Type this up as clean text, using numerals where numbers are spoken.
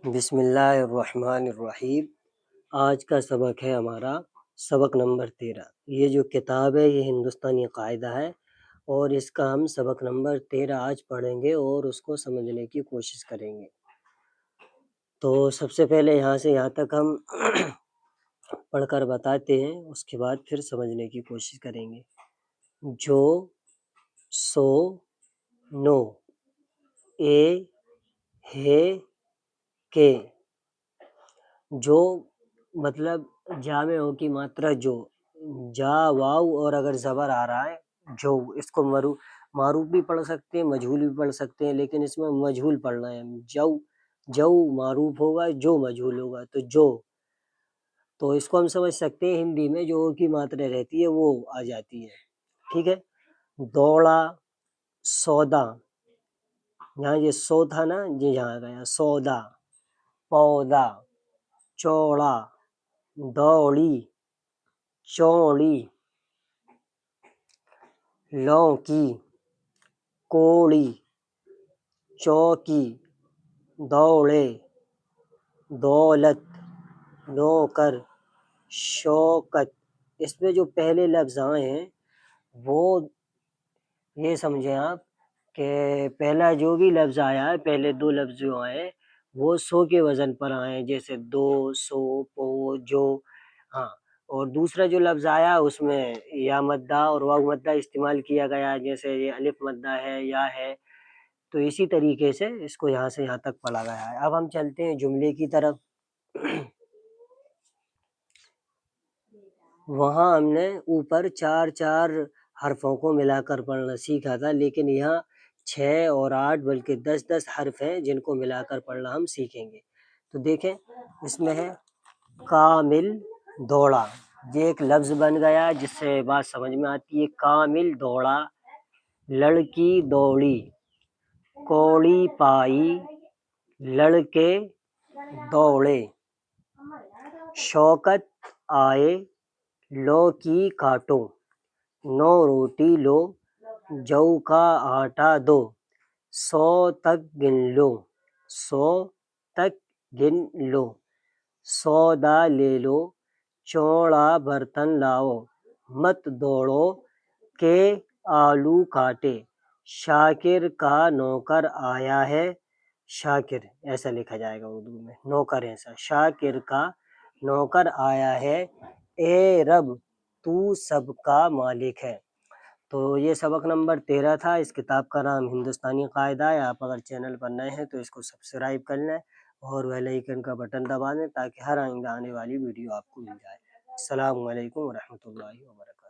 بسم اللہ الرحمن الرحیم۔ آج کا سبق ہے ہمارا سبق نمبر 13۔ یہ جو کتاب ہے یہ ہندوستانی قاعدہ ہے اور اس کا ہم سبق نمبر 13 آج پڑھیں گے اور اس کو سمجھنے کی کوشش کریں گے۔ تو سب سے پہلے یہاں سے یہاں تک ہم پڑھ کر بتاتے ہیں، اس کے بعد پھر سمجھنے کی کوشش کریں گے۔ جو، سو، نو، اے، ہے، کے۔ جو مطلب جامع کی ماترا جو، جا، واو اور اگر زبر آ رہا ہے جو، اس کو معروف بھی پڑھ سکتے ہیں، مجہول بھی پڑھ سکتے ہیں، لیکن اس میں مجہول پڑھنا ہے۔ جو معروف ہوگا، جو مجہول ہوگا، تو جو، تو اس کو ہم سمجھ سکتے ہیں ہندی میں جو کی ماترا رہتی ہے وہ آ جاتی ہے، ٹھیک ہے۔ دوڑا، سودا، یہاں یہ سو تھا نا، یہ یہاں گیا سودا۔ پودا، چوڑا، دوڑی، چوڑی، لونکی، کوڑی، چوکی، دوڑے، دولت، نوکر، شوکت۔ اس میں جو پہلے لفظ آئے ہیں وہ یہ سمجھیں آپ کہ پہلا جو بھی لفظ آیا ہے، پہلے دو لفظ جو آئے ہیں وہ سو کے وزن پر آئے ہیں، جیسے دو، سو، پو، جو، ہاں۔ اور دوسرا جو لفظ آیا اس میں یا مدہ اور واو مدہ استعمال کیا گیا، جیسے یہ الف مدہ ہے، یا ہے، تو اسی طریقے سے اس کو یہاں سے یہاں تک پڑھا گیا ہے۔ اب ہم چلتے ہیں جملے کی طرف۔ وہاں ہم نے اوپر چار چار حرفوں کو ملا کر پڑھنا سیکھا تھا، لیکن یہاں 6 اور 8 بلکہ 10 حرف ہیں جن کو ملا کر پڑھنا ہم سیکھیں گے۔ تو دیکھیں اس میں ہے کامل دوڑا، یہ ایک لفظ بن گیا جس سے بات سمجھ میں آتی ہے۔ کامل دوڑا، لڑکی دوڑی، کوڑی پائی، لڑکے دوڑے، شوکت آئے، لوکی کاٹو، نو روٹی لو، جو کا آٹا دو، 100 تک گن لو، 100 تک گن لو، سودا لے لو، چوڑا برتن لاؤ، مت دوڑو کہ آلو کاٹے، شاکر کا نوکر آیا ہے، شاکر ایسا لکھا جائے گا اردو میں، نوکر ایسا، شاکر کا نوکر آیا ہے، اے رب تو سب کا مالک ہے۔ تو یہ سبق نمبر 13 تھا۔ اس کتاب کا نام ہندوستانی قاعدہ ہے۔ آپ اگر چینل پر نئے ہیں تو اس کو سبسکرائب کر لیں اور بیل آئیکن کا بٹن دبا دیں تاکہ ہر آئندہ آنے والی ویڈیو آپ کو مل جائے۔ السلام علیکم ورحمۃ اللہ وبرکاتہ۔